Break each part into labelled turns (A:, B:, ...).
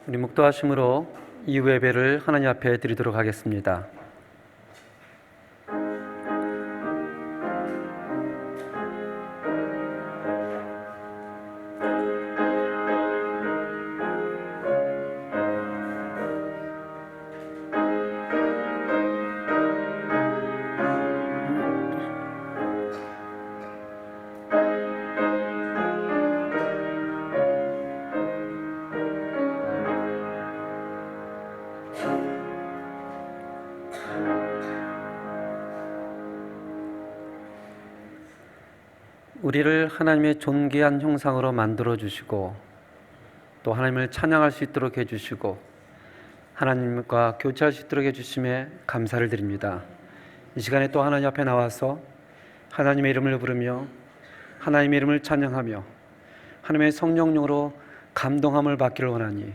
A: 우리 묵도하심으로 이후 예배를 하나님 앞에 드리도록 하겠습니다. 우리를 하나님의 존귀한 형상으로 만들어 주시고 또 하나님을 찬양할 수 있도록 해주시고 하나님과 교제할 수 있도록 해주심에 감사를 드립니다. 이 시간에 또 하나님 앞에 나와서 하나님의 이름을 부르며 하나님의 이름을 찬양하며 하나님의 성령으로 감동함을 받기를 원하니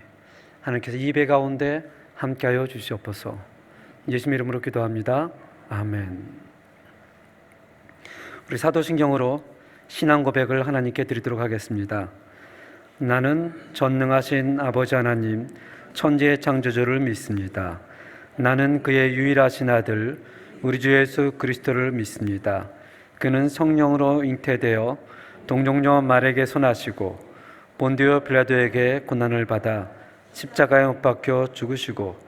A: 하나님께서 이 예배 가운데 함께하여 주시옵소서. 예수님 이름으로 기도합니다. 아멘. 우리 사도신경으로 신앙 고백을 하나님께 드리도록 하겠습니다. 나는 전능하신 아버지 하나님 천지의 창조주를 믿습니다. 나는 그의 유일하신 아들 우리 주 예수 그리스도를 믿습니다. 그는 성령으로 잉태되어 동정녀 마리아에게 손하시고 본디오 빌라도에게 고난을 받아 십자가에 못 박혀 죽으시고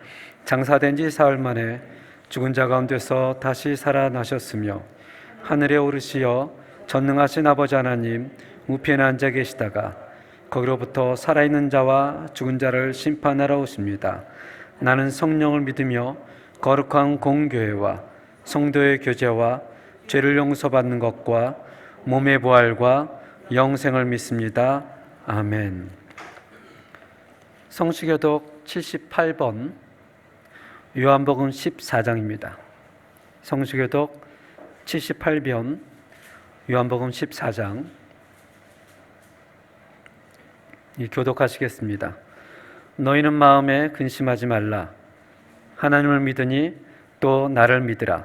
A: 장사된 지 사흘 만에 죽은 자 가운데서 다시 살아나셨으며 하늘에 오르시어 전능하신 아버지 하나님 우편에 앉아 계시다가 거기로부터 살아있는 자와 죽은 자를 심판하러 오십니다. 나는 성령을 믿으며 거룩한 공교회와 성도의 교제와 죄를 용서받는 것과 몸의 부활과 영생을 믿습니다. 아멘. 성시교독 78번 요한복음 14장입니다. 성시교독 78번 요한복음 14장 교독하시겠습니다. 너희는 마음에 근심하지 말라. 하나님을 믿으니 또 나를 믿으라.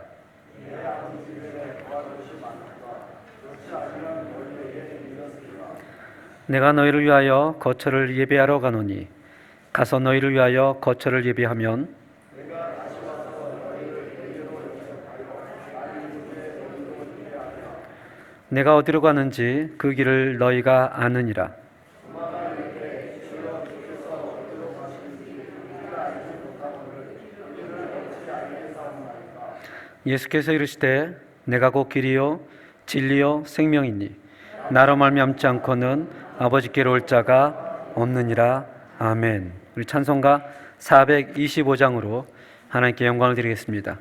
A: 내가 너희를 위하여 거처를 예비하러 가노니 가서 너희를 위하여 거처를 예비하면 내가 어디로 가는지 그 길을 너희가 아느니라. 예수께서 이르시되 내가 곧 길이요 진리요 생명이니 나로 말미암지 않고는 아버지께로 올 자가 없느니라. 아멘. 우리 찬송가 425장으로 하나님께 영광을 드리겠습니다.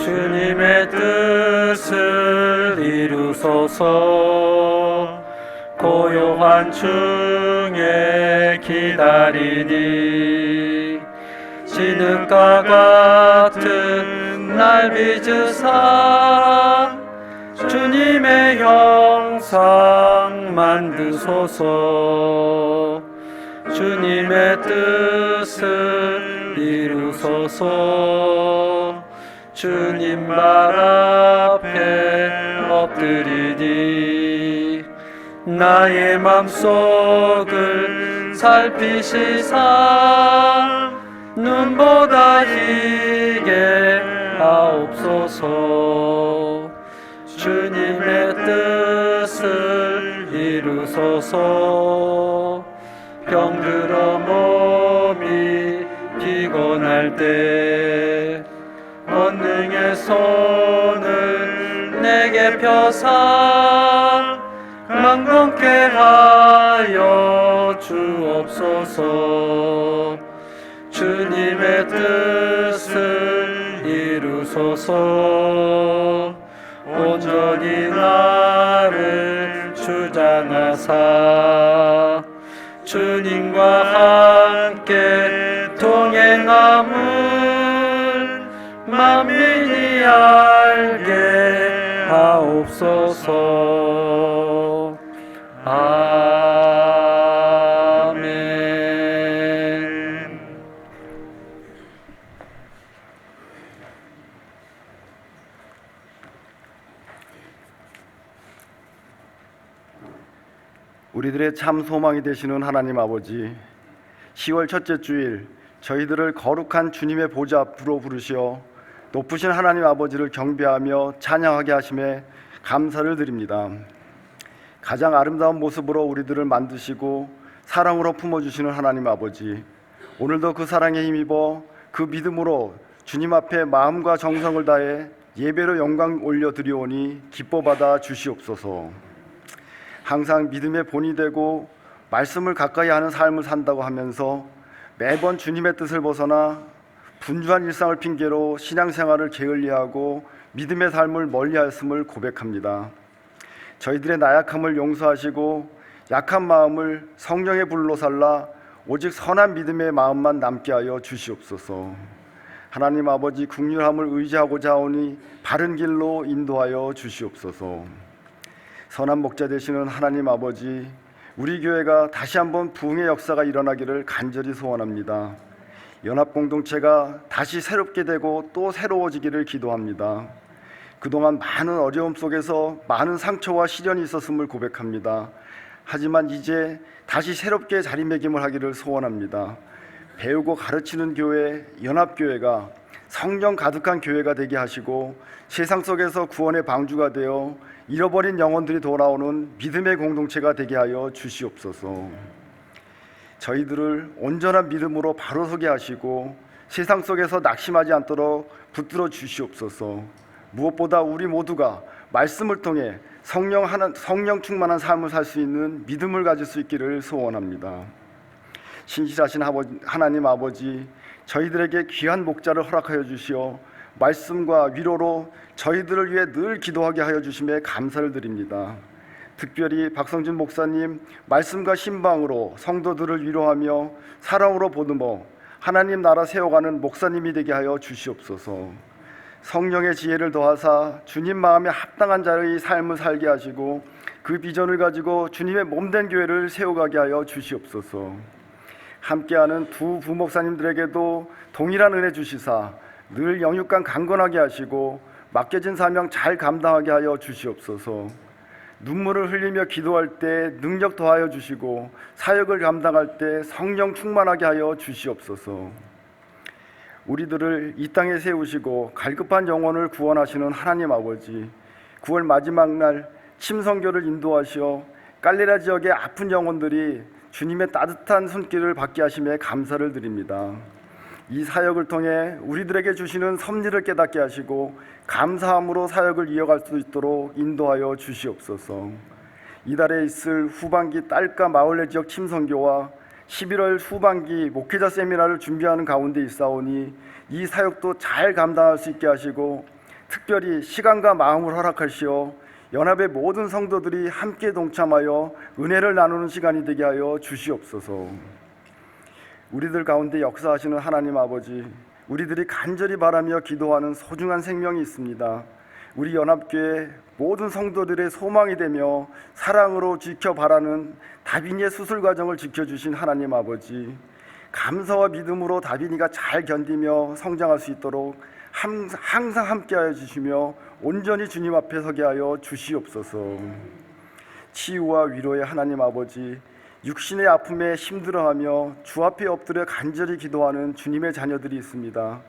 A: 주님의 뜻을 이루소서. 고요한 중에 기다리니 진흙과 같은 날 빚으사 주님의 형상 만드소서. 주님의 뜻을 이루소서. 주님 말 앞에 엎드리니 나의 맘속을 살피시사 눈보다 희게 하옵소서. 주님의 뜻을 이루소서. 병들어 몸이 피곤할 때 권능의 손을 내게 펴사 강건케 하여 주옵소서. 주님의 뜻을 이루소서. 온전히 나를 주장하사 주님과 함께 동행함을 만민이 알게 하옵소서. 아멘.
B: 우리들의 참 소망이 되시는 하나님 아버지, 10월 첫째 주일 저희들을 거룩한 주님의 보좌 앞으로 부르시어 높으신 하나님 아버지를 경배하며 찬양하게 하심에 감사를 드립니다. 가장 아름다운 모습으로 우리들을 만드시고 사랑으로 품어주시는 하나님 아버지, 오늘도 그 사랑에 힘입어 그 믿음으로 주님 앞에 마음과 정성을 다해 예배로 영광 올려드리오니 기뻐받아 주시옵소서. 항상 믿음의 본이 되고 말씀을 가까이 하는 삶을 산다고 하면서 매번 주님의 뜻을 벗어나 분주한 일상을 핑계로 신앙생활을 게을리하고 믿음의 삶을 멀리하였음을 고백합니다. 저희들의 나약함을 용서하시고 약한 마음을 성령의 불로 살라 오직 선한 믿음의 마음만 남게 하여 주시옵소서. 하나님 아버지, 긍휼함을 의지하고자 하오니 바른 길로 인도하여 주시옵소서. 선한 목자 되시는 하나님 아버지, 우리 교회가 다시 한번 부흥의 역사가 일어나기를 간절히 소원합니다. 연합공동체가 다시 새롭게 되고 또 새로워지기를 기도합니다. 그동안 많은 어려움 속에서 많은 상처와 시련이 있었음을 고백합니다. 하지만 이제 다시 새롭게 자리매김을 하기를 소원합니다. 배우고 가르치는 교회, 연합교회가 성령 가득한 교회가 되게 하시고 세상 속에서 구원의 방주가 되어 잃어버린 영혼들이 돌아오는 믿음의 공동체가 되게 하여 주시옵소서. 저희들을 온전한 믿음으로 바로 서게 하시고 세상 속에서 낙심하지 않도록 붙들어 주시옵소서. 무엇보다 우리 모두가 말씀을 통해 성령 충만한 삶을 살 수 있는 믿음을 가질 수 있기를 소원합니다. 신실하신 하나님 아버지, 저희들에게 귀한 목자를 허락하여 주시어 말씀과 위로로 저희들을 위해 늘 기도하게 하여 주심에 감사를 드립니다. 특별히 박성준 목사님 말씀과 신방으로 성도들을 위로하며 사랑으로 보듬어 하나님 나라 세워가는 목사님이 되게 하여 주시옵소서. 성령의 지혜를 더하사 주님 마음에 합당한 자의 삶을 살게 하시고 그 비전을 가지고 주님의 몸된 교회를 세워가게 하여 주시옵소서. 함께하는 두 부목사님들에게도 동일한 은혜 주시사 늘 영육간 강건하게 하시고 맡겨진 사명 잘 감당하게 하여 주시옵소서. 눈물을 흘리며 기도할 때 능력 더하여 주시고 사역을 감당할 때 성령 충만하게 하여 주시옵소서. 우리들을 이 땅에 세우시고 갈급한 영혼을 구원하시는 하나님 아버지, 9월 마지막 날 침선교를 인도하시어 갈레라 지역의 아픈 영혼들이 주님의 따뜻한 손길을 받게 하심에 감사를 드립니다. 이 사역을 통해 우리들에게 주시는 섭리를 깨닫게 하시고 감사함으로 사역을 이어갈 수 있도록 인도하여 주시옵소서. 이달에 있을 후반기 딸까 마을내 지역 침선교와 11월 후반기 목회자 세미나를 준비하는 가운데 있사오니 이 사역도 잘 감당할 수 있게 하시고 특별히 시간과 마음을 허락하시어 연합의 모든 성도들이 함께 동참하여 은혜를 나누는 시간이 되게 하여 주시옵소서. 우리들 가운데 역사하시는 하나님 아버지, 우리들이 간절히 바라며 기도하는 소중한 생명이 있습니다. 우리 연합교회 모든 성도들의 소망이 되며 사랑으로 지켜 바라는 다빈이의 수술 과정을 지켜주신 하나님 아버지, 감사와 믿음으로 다빈이가 잘 견디며 성장할 수 있도록 항상 함께하여 주시며 온전히 주님 앞에 서게 하여 주시옵소서. 치유와 위로의 하나님 아버지, 육신의 아픔에 힘들어하며 주 앞에 엎드려 간절히 기도하는 주님의 자녀들이 있습니다.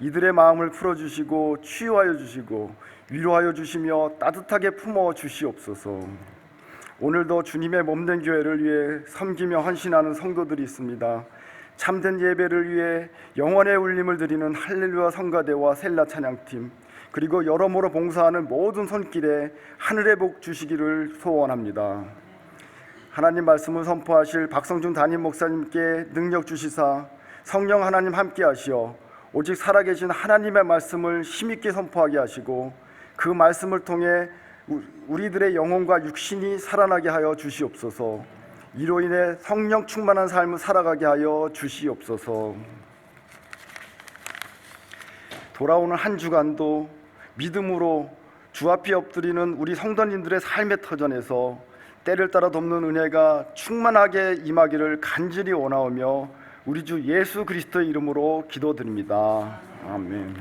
B: 이들의 마음을 풀어주시고 치유하여 주시고 위로하여 주시며 따뜻하게 품어 주시옵소서. 오늘도 주님의 몸된 교회를 위해 섬기며 헌신하는 성도들이 있습니다. 참된 예배를 위해 영원의 울림을 드리는 할렐루야 성가대와 셀라 찬양팀, 그리고 여러모로 봉사하는 모든 손길에 하늘의 복 주시기를 소원합니다. 하나님 말씀을 선포하실 박성준 담임 목사님께 능력 주시사 성령 하나님 함께 하시어 오직 살아계신 하나님의 말씀을 힘있게 선포하게 하시고 그 말씀을 통해 우리들의 영혼과 육신이 살아나게 하여 주시옵소서. 이로 인해 성령 충만한 삶을 살아가게 하여 주시옵소서. 돌아오는 한 주간도 믿음으로 주 앞에 엎드리는 우리 성도님들의 삶의 터전에서 때를 따라 돕는 은혜가 충만하게 임하기를 간절히 원하오며 우리 주 예수 그리스도의 이름으로 기도드립니다. 아멘.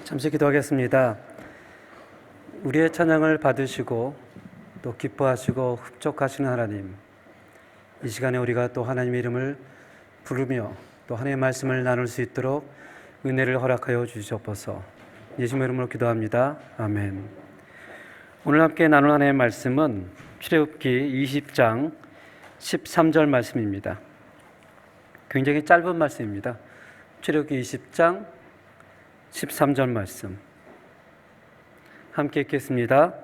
A: 잠시 기도하겠습니다. 우리의 찬양을 받으시고 또 기뻐하시고 흡족하시는 하나님, 이 시간에 우리가 또 하나님의 이름을 부르며 또 하나님의 말씀을 나눌 수 있도록 은혜를 허락하여 주시옵소서. 예수님의 이름으로 기도합니다. 아멘. 오늘 함께 나눌 하나님의 말씀은 출애굽기 20장 13절 말씀입니다. 굉장히 짧은 말씀입니다. 출애굽기 20장 13절 말씀 함께 읽겠습니다.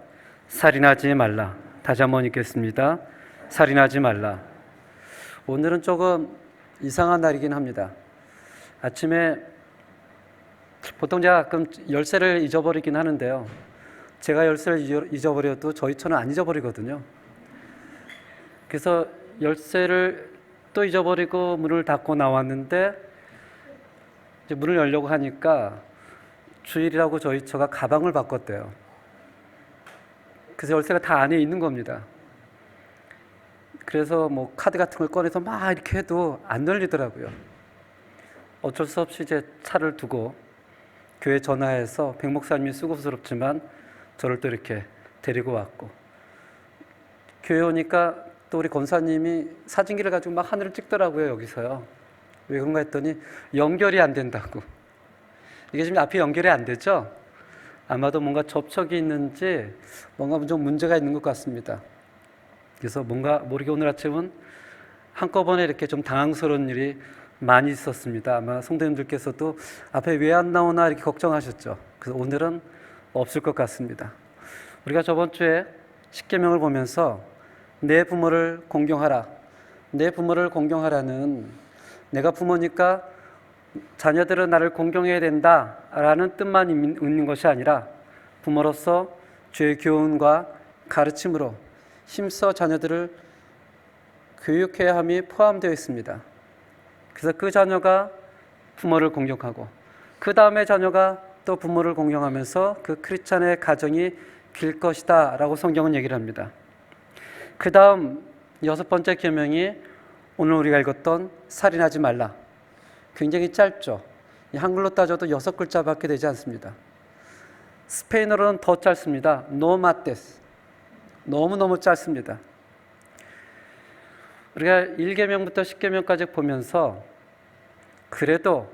A: 살인하지 말라. 다시 한번 읽겠습니다. 살인하지 말라. 오늘은 조금 이상한 날이긴 합니다. 아침에 보통 제가 가끔 열쇠를 잊어버리긴 하는데요, 제가 열쇠를 잊어버려도 저희 처는 안 잊어버리거든요. 그래서 열쇠를 또 잊어버리고 문을 닫고 나왔는데 이제 문을 열려고 하니까 주일이라고 저희 처가 가방을 바꿨대요. 그래서 열쇠가 다 안에 있는 겁니다. 그래서 뭐 카드 같은 걸 꺼내서 막 이렇게 해도 안 열리더라고요. 어쩔 수 없이 이제 차를 두고 교회 전화해서 백 목사님이 수고스럽지만 저를 또 이렇게 데리고 왔고, 교회 오니까 또 우리 권사님이 사진기를 가지고 막 하늘을 찍더라고요. 여기서요. 왜 그런가 했더니 연결이 안 된다고. 이게 지금 앞이 연결이 안 되죠? 아마도 뭔가 접촉이 있는지 뭔가 좀 문제가 있는 것 같습니다. 그래서 뭔가 모르게 오늘 아침은 한꺼번에 이렇게 좀 당황스러운 일이 많이 있었습니다. 아마 성도님들께서도 앞에 왜 안 나오나 이렇게 걱정하셨죠. 그래서 오늘은 없을 것 같습니다. 우리가 저번 주에 십계명을 보면서 내 부모를 공경하라, 내 부모를 공경하라는, 내가 부모니까 자녀들은 나를 공경해야 된다라는 뜻만 있는 것이 아니라 부모로서 주의 교훈과 가르침으로 힘써 자녀들을 교육해야 함이 포함되어 있습니다. 그래서 그 자녀가 부모를 공경하고 그 다음에 자녀가 또 부모를 공경하면서 그 크리스찬의 가정이 길 것이다 라고 성경은 얘기를 합니다. 그 다음 6번째 계명이 오늘 우리가 읽었던 살인하지 말라. 굉장히 짧죠. 한글로 따져도 6글자밖에 되지 않습니다. 스페인어로는 더 짧습니다. No mates. 너무너무 짧습니다. 우리가 1계명부터 10계명까지 보면서 그래도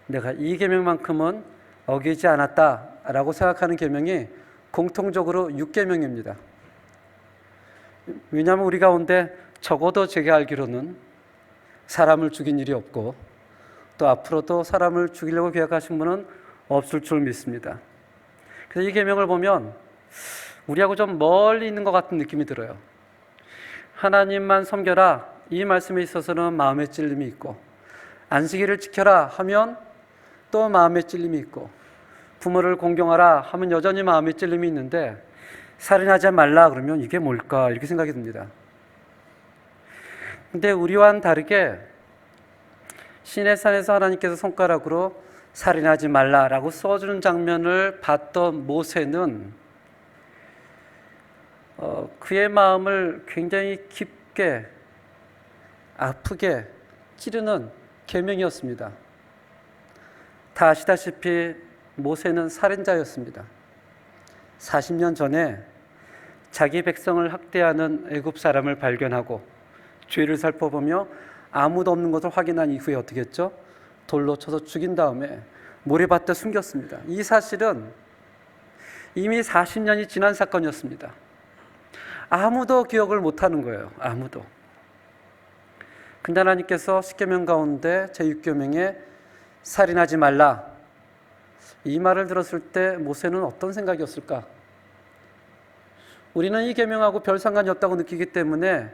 A: 내가 이 계명만큼은 어기지 않았다라고 생각하는 계명이 공통적으로 6계명입니다. 왜냐하면 우리 가운데 적어도 제가 알기로는 사람을 죽인 일이 없고 또 앞으로도 사람을 죽이려고 계획하신 분은 없을 줄 믿습니다. 그래서 이 계명을 보면 우리하고 좀 멀리 있는 것 같은 느낌이 들어요. 하나님만 섬겨라, 이 말씀에 있어서는 마음의 찔림이 있고, 안식일을 지켜라 하면 또 마음의 찔림이 있고, 부모를 공경하라 하면 여전히 마음의 찔림이 있는데, 살인하지 말라 그러면 이게 뭘까 이렇게 생각이 듭니다. 근데 우리와는 다르게 시내산에서 하나님께서 손가락으로 살인하지 말라라고 써주는 장면을 봤던 모세는 그의 마음을 굉장히 깊게 아프게 찌르는 계명이었습니다. 다 아시다시피 모세는 살인자였습니다. 40년 전에 자기 백성을 학대하는 애굽 사람을 발견하고 죄를 살펴보며 아무도 없는 것을 확인한 이후에 어떻게 했죠? 돌로 쳐서 죽인 다음에 모래밭에 숨겼습니다. 이 사실은 이미 40년이 지난 사건이었습니다. 아무도 기억을 못하는 거예요. 아무도. 근데 하나님께서 10계명 가운데 제6계명에 살인하지 말라, 이 말을 들었을 때 모세는 어떤 생각이었을까? 우리는 이 계명하고 별 상관이 없다고 느끼기 때문에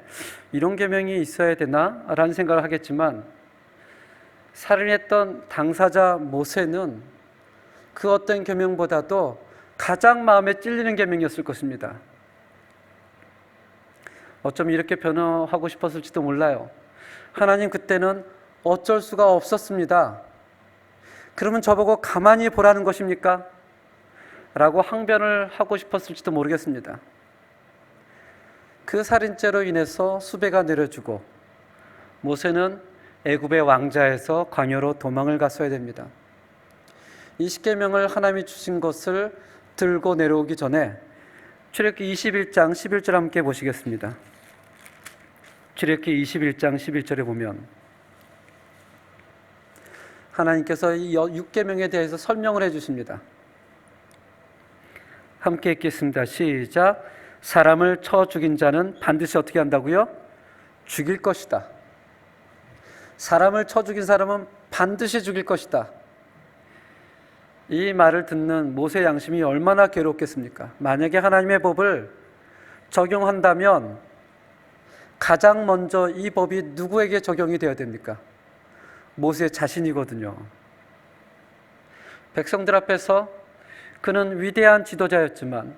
A: 이런 계명이 있어야 되나? 라는 생각을 하겠지만, 살인했던 당사자 모세는 그 어떤 계명보다도 가장 마음에 찔리는 계명이었을 것입니다. 어쩌면 이렇게 변호하고 싶었을지도 몰라요. 하나님, 그때는 어쩔 수가 없었습니다. 그러면 저보고 가만히 보라는 것입니까? 라고 항변을 하고 싶었을지도 모르겠습니다. 그 살인죄로 인해서 수배가 내려지고 모세는 애굽의 왕자에서 광야로 도망을 갔어야 됩니다. 이 십계명을 하나님이 주신 것을 들고 내려오기 전에 출애굽기 21장 11절 함께 보시겠습니다. 출애굽기 21장 11절에 보면 하나님께서 이 6계명에 대해서 설명을 해 주십니다. 함께 읽겠습니다. 시작. 사람을 쳐 죽인 자는 반드시 어떻게 한다고요? 죽일 것이다. 사람을 쳐 죽인 사람은 반드시 죽일 것이다. 이 말을 듣는 모세의 양심이 얼마나 괴롭겠습니까? 만약에 하나님의 법을 적용한다면 가장 먼저 이 법이 누구에게 적용이 되어야 됩니까? 모세 자신이거든요. 백성들 앞에서 그는 위대한 지도자였지만,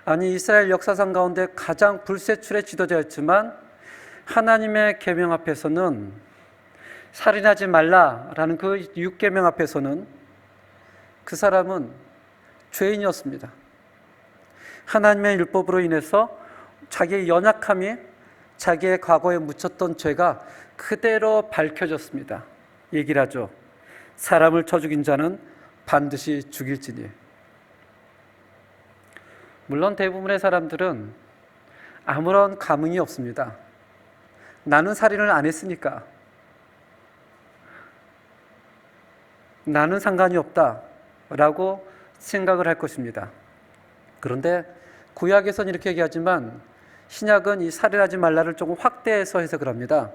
A: 아니 이스라엘 역사상 가운데 가장 불세출의 지도자였지만 하나님의 계명 앞에서는, 살인하지 말라라는 그 6계명 앞에서는 그 사람은 죄인이었습니다. 하나님의 율법으로 인해서 자기의 연약함이, 자기의 과거에 묻혔던 죄가 그대로 밝혀졌습니다. 얘기를 하죠. 사람을 쳐 죽인 자는 반드시 죽일지니. 물론 대부분의 사람들은 아무런 감흥이 없습니다. 나는 살인을 안 했으니까, 나는 상관이 없다 라고 생각을 할 것입니다. 그런데 구약에서는 이렇게 얘기하지만 신약은 이 살인하지 말라를 조금 확대해서 해석을 합니다.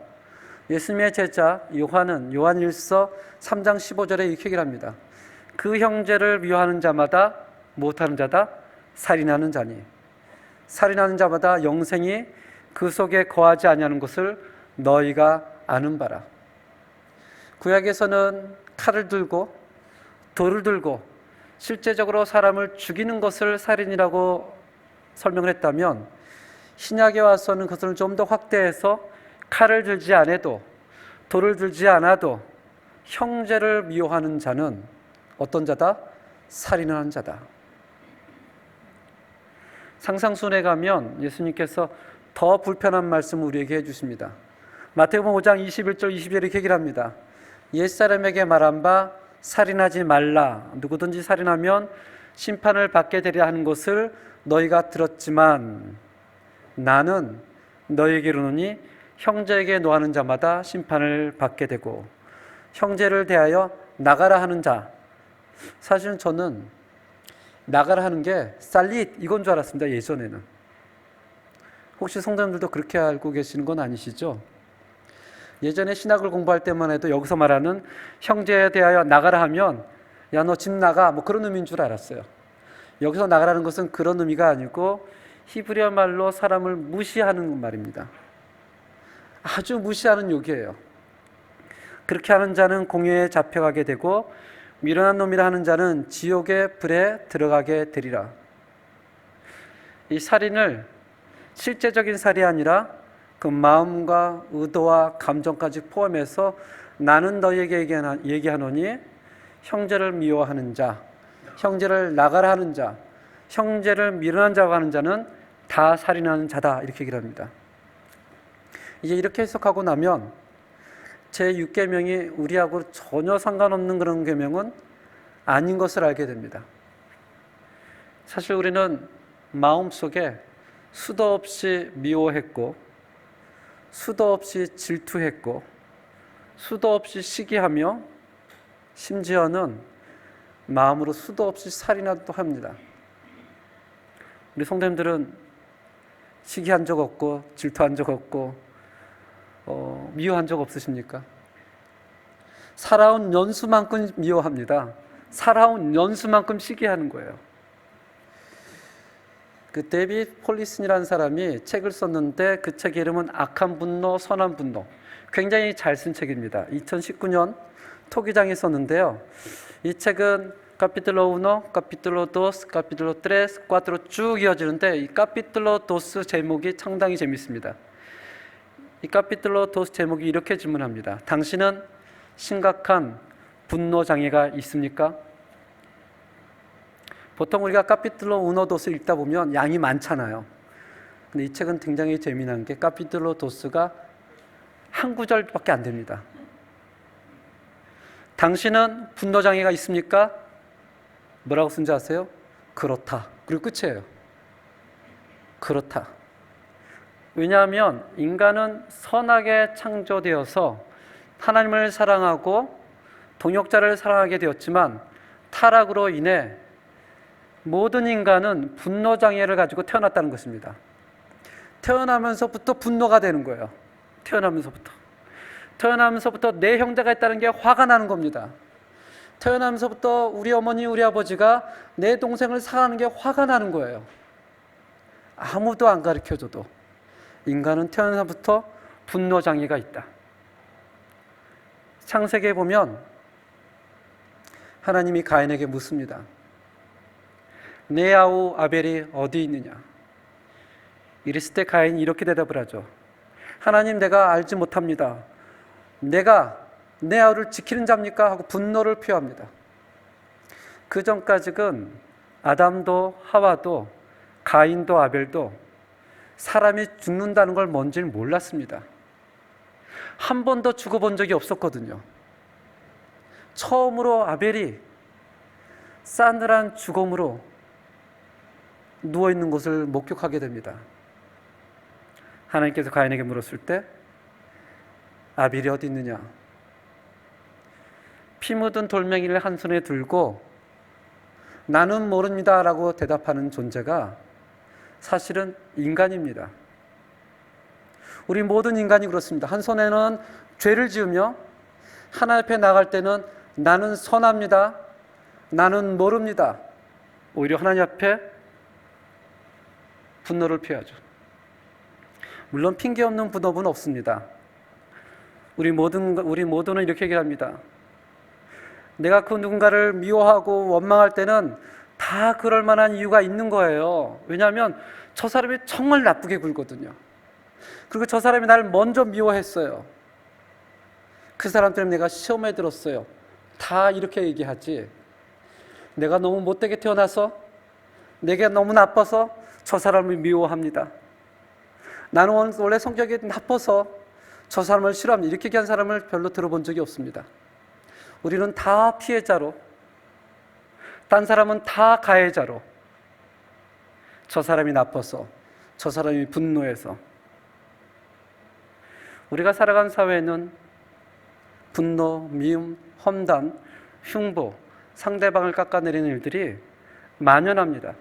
A: 예수님의 제자 요한은 요한 1서 3장 15절에 이렇게 얘기를 합니다. 그 형제를 미워하는 자마다 못하는 자다? 살인하는 자니. 살인하는 자마다 영생이 그 속에 거하지 아니하는 것을 너희가 아는 바라. 구약에서는 칼을 들고 돌을 들고 실제적으로 사람을 죽이는 것을 살인이라고 설명을 했다면, 신약에 와서는 그것을 좀 더 확대해서 칼을 들지 않아도, 돌을 들지 않아도 형제를 미워하는 자는 어떤 자다? 살인을 하는 자다. 상상순에 가면 예수님께서 더 불편한 말씀을 우리에게 해주십니다. 마태복음 5장 21절 22절 이렇게 얘기를 합니다. 옛사람에게 말한 바 살인하지 말라. 누구든지 살인하면 심판을 받게 되려 하는 것을 너희가 들었지만 나는 너희에게 이르노니 형제에게 노하는 자마다 심판을 받게 되고 형제를 대하여 나가라 하는 자. 사실은 저는 나가라 하는 게 살릿 이건 줄 알았습니다. 예전에는. 혹시 성도님들도 그렇게 알고 계시는 건 아니시죠? 예전에 신학을 공부할 때만 해도 여기서 말하는 형제에 대하여 나가라 하면 야 너 집 나가 뭐 그런 의미인 줄 알았어요. 여기서 나가라는 것은 그런 의미가 아니고 히브리어 말로 사람을 무시하는 말입니다. 아주 무시하는 욕이에요. 그렇게 하는 자는 공회에 잡혀가게 되고 미련한 놈이라 하는 자는 지옥의 불에 들어가게 되리라. 이 살인을 실제적인 살이 아니라 그 마음과 의도와 감정까지 포함해서 나는 너희에게 얘기하노니 형제를 미워하는 자, 형제를 나가라 하는 자, 형제를 미련한 자고 하는 자는 다 살인하는 자다 이렇게 얘기를 합니다. 이제 이렇게 해석하고 나면 제6계명이 우리하고 전혀 상관없는 그런 계명은 아닌 것을 알게 됩니다. 사실 우리는 마음속에 수도 없이 미워했고 수도 없이 질투했고 수도 없이 시기하며 심지어는 마음으로 수도 없이 살인도 합니다. 우리 성도님들은 시기한 적 없고 질투한 적 없고 미워한 적 없으십니까? 살아온 연수만큼 미워합니다. 살아온 연수만큼 시기하는 거예요. 그 데빗 폴리슨이라는 사람이 책을 썼는데 그 책의 이름은 악한 분노, 선한 분노. 굉장히 잘 쓴 책입니다. 2019년 토기장에 썼는데요. 이 책은 카피틀로 1, 카피틀로 2, 카피틀로 3, 4로 쭉 이어지는데 이 카피틀로 2 제목이 상당히 재밌습니다. 이 카피틀로 2 제목이 이렇게 질문합니다. 당신은 심각한 분노 장애가 있습니까? 보통 우리가 카피틀로 1, 2 읽다 보면 양이 많잖아요. 근데 이 책은 굉장히 재미난 게 카피틀로 2가 한 구절밖에 안 됩니다. 당신은 분노장애가 있습니까? 뭐라고 쓴지 아세요? 그렇다. 그리고 끝이에요. 그렇다. 왜냐하면 인간은 선하게 창조되어서 하나님을 사랑하고 동역자를 사랑하게 되었지만 타락으로 인해 모든 인간은 분노장애를 가지고 태어났다는 것입니다. 태어나면서부터 분노가 되는 거예요. 태어나면서부터 내 형제가 있다는 게 화가 나는 겁니다. 태어나면서부터 우리 어머니, 우리 아버지가 내 동생을 사랑하는 게 화가 나는 거예요. 아무도 안 가르쳐줘도 인간은 태어나서부터 분노장애가 있다. 창세기에 보면 하나님이 가인에게 묻습니다. 내 아우 아벨이 어디 있느냐? 이랬을 때 가인이 이렇게 대답을 하죠. 하나님, 내가 알지 못합니다. 내가 내 아우를 지키는 자입니까? 하고 분노를 표합니다. 그 전까지는 아담도 하와도 가인도 아벨도 사람이 죽는다는 걸 뭔지 몰랐습니다. 한 번도 죽어본 적이 없었거든요. 처음으로 아벨이 싸늘한 죽음으로 누워있는 것을 목격하게 됩니다. 하나님께서 가인에게 물었을 때 아벨이 어디 있느냐? 피 묻은 돌멩이를 한 손에 들고 나는 모릅니다 라고 대답하는 존재가 사실은 인간입니다. 우리 모든 인간이 그렇습니다. 한 손에는 죄를 지으며 하나님 앞에 나갈 때는 나는 선합니다, 나는 모릅니다, 오히려 하나님 앞에 분노를 표하죠. 물론 핑계 없는 분노는 없습니다. 우리 모두는 이렇게 얘기합니다. 내가 그 누군가를 미워하고 원망할 때는 다 그럴 만한 이유가 있는 거예요. 왜냐하면 저 사람이 정말 나쁘게 굴거든요. 그리고 저 사람이 나를 먼저 미워했어요. 그 사람 때문에 내가 시험에 들었어요. 다 이렇게 얘기하지. 내가 너무 못되게 태어나서, 내게 너무 나빠서 저 사람을 미워합니다. 나는 원래 성격이 나빠서 저 사람을 싫어합니다. 이렇게 얘기한 사람을 별로 들어본 적이 없습니다. 우리는 다 피해자로, 딴 사람은 다 가해자로, 저 사람이 나빠서, 저 사람이 분노해서. 우리가 살아간 사회는 분노, 미움, 험담, 흉보, 상대방을 깎아내리는 일들이 만연합니다.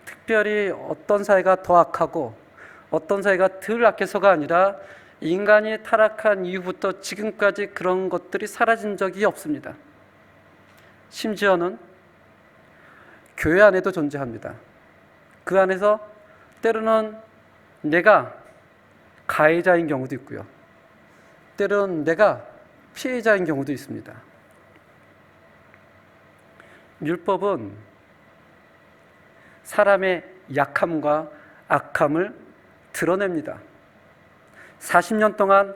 A: 특별히 어떤 사회가 더 악하고 어떤 사회가 덜 악해서가 아니라 인간이 타락한 이후부터 지금까지 그런 것들이 사라진 적이 없습니다. 심지어는 교회 안에도 존재합니다. 그 안에서 때로는 내가 가해자인 경우도 있고요. 때로는 내가 피해자인 경우도 있습니다. 율법은 사람의 약함과 악함을 드러냅니다. 40년 동안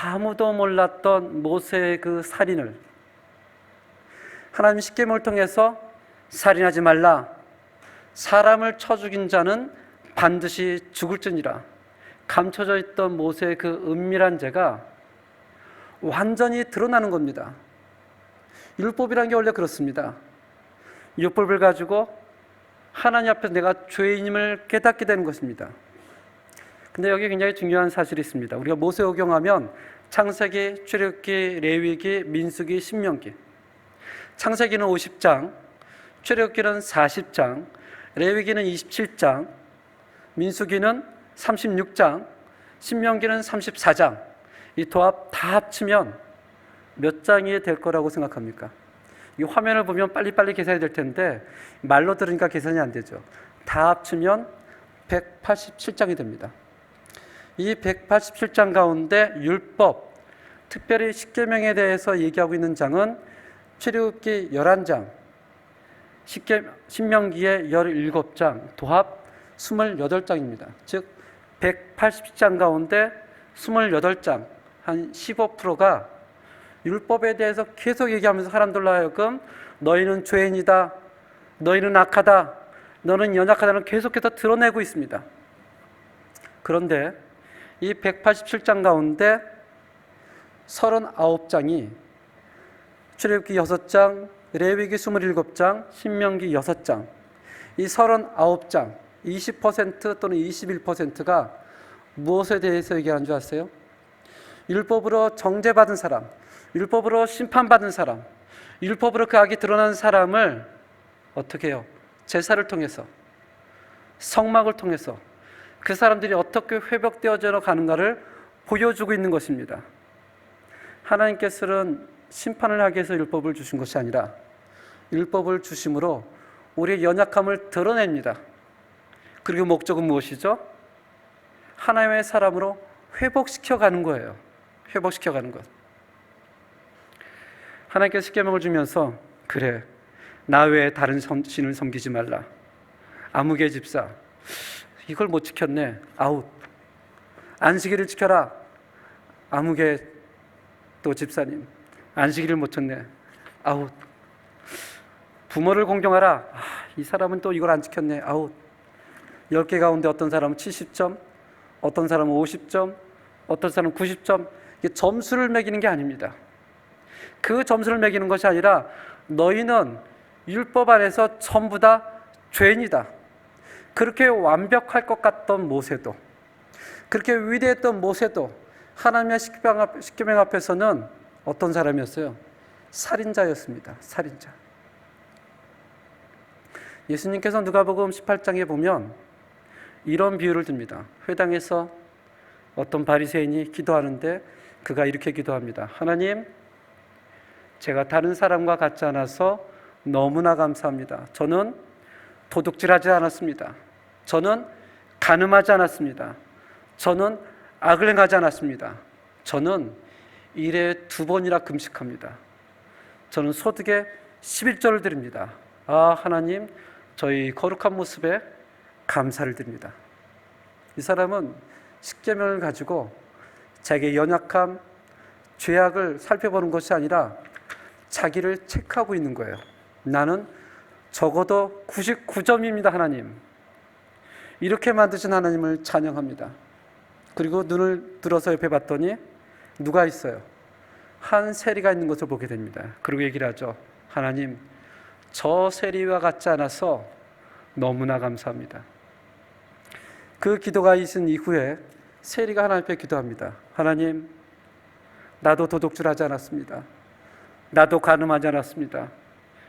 A: 아무도 몰랐던 모세의 그 살인을 하나님 십계명을 통해서 살인하지 말라, 사람을 쳐 죽인 자는 반드시 죽을지니라 감춰져 있던 모세의 그 은밀한 죄가 완전히 드러나는 겁니다. 율법이라는 게 원래 그렇습니다. 율법을 가지고 하나님 앞에서 내가 죄인임을 깨닫게 되는 것입니다. 근데 여기 굉장히 중요한 사실이 있습니다. 우리가 모세오경 하면 창세기, 출애굽기, 레위기, 민수기, 신명기. 창세기는 50장, 출애굽기는 40장, 레위기는 27장, 민수기는 36장, 신명기는 34장. 이 도합 다 합치면 몇 장이 될 거라고 생각합니까? 이 화면을 보면 빨리빨리 계산이 될 텐데 말로 들으니까 계산이 안 되죠. 다 합치면 187장이 됩니다. 이 187장 가운데 율법, 특별히 십계명에 대해서 얘기하고 있는 장은 출애굽기 11장, 신명기의 17장, 도합 28장입니다. 즉 180장 가운데 28장, 한 15%가 율법에 대해서 계속 얘기하면서 사람들로 하여금 너희는 죄인이다, 너희는 악하다, 너는 연약하다는 계속해서 드러내고 있습니다. 그런데 이 187장 가운데 39장이 출애굽기 6장, 레위기 27장, 신명기 6장, 이 39장, 20% 또는 21%가 무엇에 대해서 얘기하는 줄 아세요? 율법으로 정죄받은 사람, 율법으로 심판받은 사람, 율법으로 그 악이 드러난 사람을 어떻게 해요? 제사를 통해서, 성막을 통해서 그 사람들이 어떻게 회복되어져 가는가를 보여주고 있는 것입니다. 하나님께서는 심판을 하기 위해서 율법을 주신 것이 아니라 율법을 주심으로 우리의 연약함을 드러냅니다. 그리고 목적은 무엇이죠? 하나님의 사람으로 회복시켜가는 거예요. 회복시켜가는 것. 하나님께서 십계명을 주면서 그래, 나 외에 다른 신을 섬기지 말라. 아무개 집사, 이걸 못 지켰네. 아웃. 안식일을 지켜라. 아무개 또 집사님, 안식일을 못 쳤네. 아웃. 부모를 공경하라. 이 사람은 또 이걸 안 지켰네. 아웃. 10개 가운데 어떤 사람은 70점, 어떤 사람은 50점, 어떤 사람은 90점. 이게 점수를 매기는 게 아닙니다. 그 점수를 매기는 것이 아니라 너희는 율법 안에서 전부 다 죄인이다. 그렇게 완벽할 것 같던 모세도, 그렇게 위대했던 모세도 하나님의 십계명 앞에서는 어떤 사람이었어요? 살인자였습니다. 살인자. 예수님께서 누가복음 18장에 보면 이런 비유를 듭니다. 회당에서 어떤 바리새인이 기도하는데 그가 이렇게 기도합니다. 하나님, 제가 다른 사람과 같지 않아서 너무나 감사합니다. 저는 도둑질하지 않았습니다. 저는 간음하지 않았습니다. 저는 악을 행하지 않았습니다. 저는 일에 2번이나 금식합니다. 저는 소득에 11조를 드립니다. 하나님, 저희 거룩한 모습에 감사를 드립니다. 이 사람은 십계명을 가지고 자기의 연약함, 죄악을 살펴보는 것이 아니라 자기를 체크하고 있는 거예요. 나는 적어도 99점입니다, 하나님. 이렇게 만드신 하나님을 찬양합니다. 그리고 눈을 들어서 옆에 봤더니 누가 있어요? 한 세리가 있는 것을 보게 됩니다. 그리고 얘기를 하죠. 하나님, 저 세리와 같지 않아서 너무나 감사합니다. 그 기도가 있은 이후에 세리가 하나님 앞에 기도합니다. 하나님, 나도 도둑질하지 않았습니다. 나도 간음하지 않았습니다.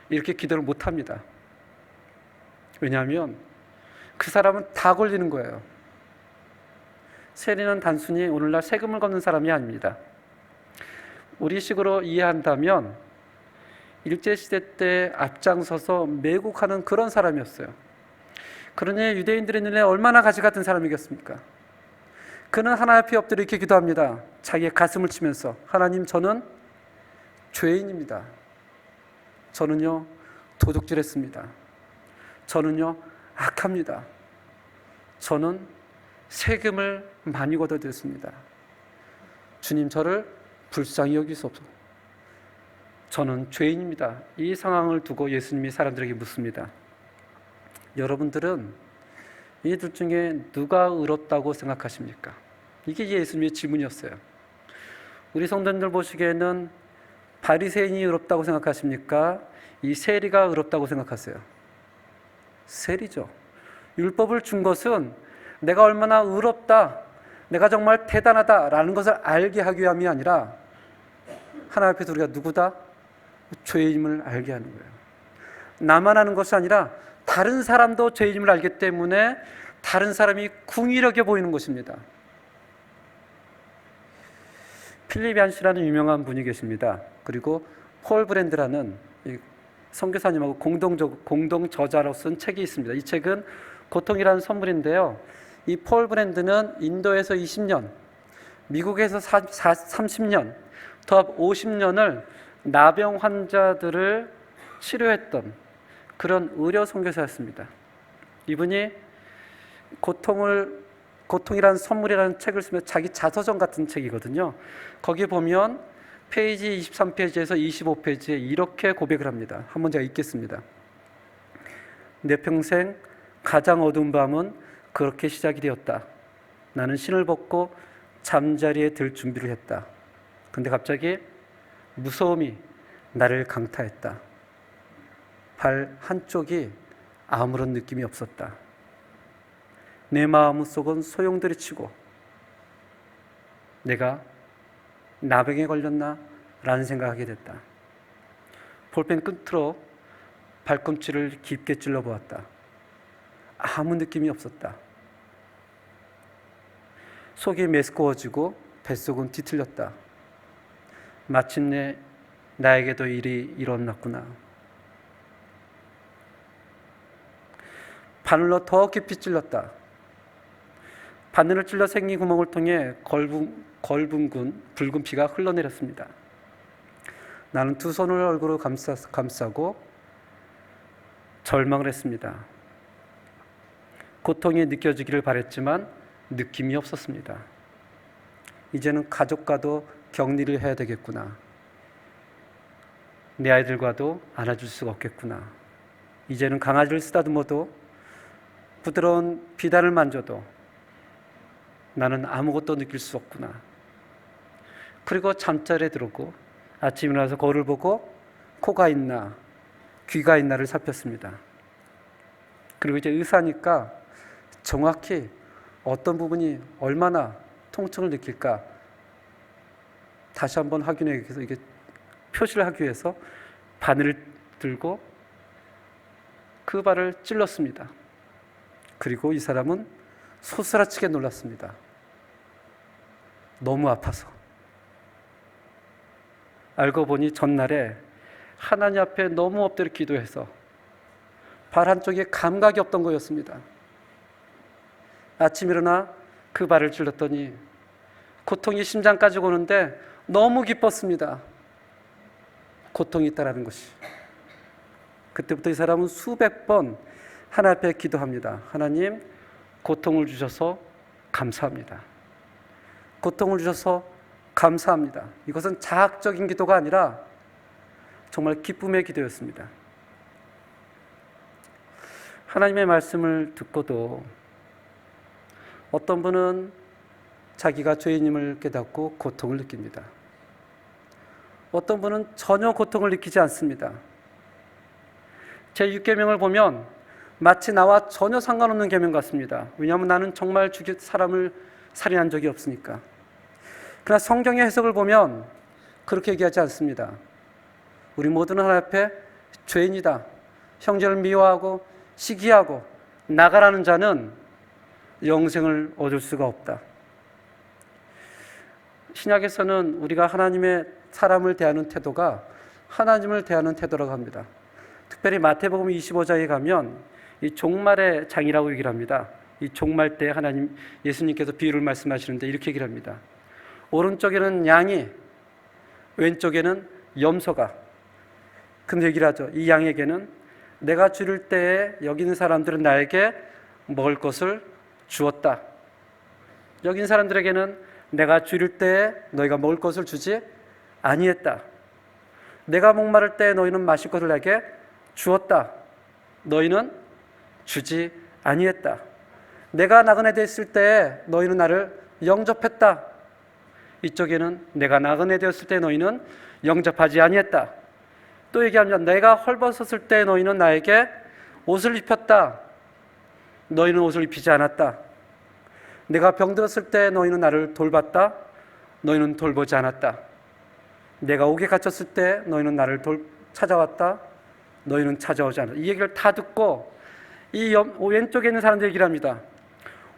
A: 이렇게 기도를 못합니다. 왜냐하면 그 사람은 다 걸리는 거예요. 세리는 단순히 오늘날 세금을 걷는 사람이 아닙니다. 우리식으로 이해한다면 일제시대 때 앞장서서 매국하는 그런 사람이었어요. 그러니 유대인들의 눈에 얼마나 가시 같은 사람이겠습니까? 그는 하나님 앞에 엎드려 이렇게 기도합니다. 자기의 가슴을 치면서 하나님, 저는 죄인입니다. 저는요 도둑질했습니다. 저는요 악합니다. 저는 세금을 많이 걷어들였습니다. 주님, 저를 불쌍히 여기소서. 저는 죄인입니다. 이 상황을 두고 예수님이 사람들에게 묻습니다. 여러분들은 이 둘 중에 누가 의롭다고 생각하십니까? 이게 예수님의 질문이었어요. 우리 성도님들 보시기에는 바리새인이 의롭다고 생각하십니까? 이 세리가 의롭다고 생각하세요? 세리죠. 율법을 준 것은 내가 얼마나 의롭다, 내가 정말 대단하다라는 것을 알게 하기 위함이 아니라 하나님 앞에서 우리가 누구다? 죄인임을 알게 하는 거예요. 나만 아는 것이 아니라 다른 사람도 죄인임을 알기 때문에 다른 사람이 궁일하게 보이는 것입니다. 필립 씨라는 유명한 분이 계십니다. 그리고 폴 브랜드라는 선교사님하고 공동 저자로 쓴 책이 있습니다. 이 책은 고통이라는 선물인데요. 이 폴 브랜드는 인도에서 20년, 미국에서 30년, 더합 50년을 나병 환자들을 치료했던 그런 의료 선교사였습니다. 이분이 고통이라는 선물이라는 책을 쓰면 자기 자서전 같은 책이거든요. 거기 보면 페이지 23페이지에서 25페이지에 이렇게 고백을 합니다. 한번 제가 읽겠습니다. 내 평생 가장 어두운 밤은 그렇게 시작이 되었다. 나는 신을 벗고 잠자리에 들 준비를 했다. 근데 갑자기 무서움이 나를 강타했다. 발 한쪽이 아무런 느낌이 없었다. 내 마음속은 소용돌이치고 내가 나병에 걸렸나? 라는 생각하게 됐다. 볼펜 끝으로 발꿈치를 깊게 찔러보았다. 아무 느낌이 없었다. 속이 메스꺼워지고 뱃속은 뒤틀렸다. 마침내 나에게도 일이 일어났구나. 바늘로 더 깊이 찔렀다. 바늘을 찔러 생긴 구멍을 통해 걸분군 붉은 피가 흘러내렸습니다. 나는 두 손을 얼굴을 감싸고 절망을 했습니다. 고통이 느껴지기를 바랬지만 느낌이 없었습니다. 이제는 가족과도 격리를 해야 되겠구나. 내 아이들과도 안아줄 수가 없겠구나. 이제는 강아지를 쓰다듬어도 부드러운 비단을 만져도 나는 아무것도 느낄 수 없구나. 그리고 잠자리에 들었고 아침에 일어나서 거울을 보고 코가 있나 귀가 있나를 살폈습니다. 그리고 이제 의사니까 정확히 어떤 부분이 얼마나 통증을 느낄까 다시 한번 확인하기 위해서 이게 표시를 하기 위해서 바늘을 들고 그 발을 찔렀습니다. 그리고 이 사람은 소스라치게 놀랐습니다. 너무 아파서. 알고 보니 전날에 하나님 앞에 너무 엎드려 기도해서 발 한쪽에 감각이 없던 거였습니다. 아침 일어나 그 발을 찔렀더니 고통이 심장까지 오는데 너무 기뻤습니다. 고통이 있다라는 것이. 그때부터 이 사람은 수백 번 하나님 앞에 기도합니다. 하나님, 고통을 주셔서 감사합니다. 고통을 주셔서 감사합니다. 이것은 자학적인 기도가 아니라 정말 기쁨의 기도였습니다. 하나님의 말씀을 듣고도 어떤 분은 자기가 죄인임을 깨닫고 고통을 느낍니다. 어떤 분은 전혀 고통을 느끼지 않습니다. 제6계명을 보면 마치 나와 전혀 상관없는 계명 같습니다. 왜냐하면 나는 정말 사람을 살인한 적이 없으니까. 그러나 성경의 해석을 보면 그렇게 얘기하지 않습니다. 우리 모두는 하나님 앞에 죄인이다. 형제를 미워하고 시기하고 나가라는 자는 영생을 얻을 수가 없다. 신약에서는 우리가 하나님의 사람을 대하는 태도가 하나님을 대하는 태도라고 합니다. 특별히 마태복음 25장에 가면 이 종말의 장이라고 얘기를 합니다. 이 종말 때 하나님 예수님께서 비유를 말씀하시는데 이렇게 얘기를 합니다. 오른쪽에는 양이, 왼쪽에는 염소가. 근데 얘기를 하죠. 이 양에게는 내가 줄일 때에 여기 있는 사람들은 나에게 먹을 것을 주었다. 여기 있는 사람들에게는 내가 줄일 때에 너희가 먹을 것을 주지 아니했다. 내가 목마를 때에 너희는 마실 것을 내게 주었다. 너희는 주지 아니했다. 내가 나그네 되었을 때에 너희는 나를 영접했다. 이쪽에는 내가 나그네 되었을 때 너희는 영접하지 아니했다. 또 얘기합니다. 내가 헐벗었을 때 너희는 나에게 옷을 입혔다. 너희는 옷을 입히지 않았다. 내가 병들었을 때 너희는 나를 돌봤다. 너희는 돌보지 않았다. 내가 옥에 갇혔을 때 너희는 나를 찾아왔다. 너희는 찾아오지 않았다. 이 얘기를 다 듣고 이 왼쪽에 있는 사람들 얘기를 합니다.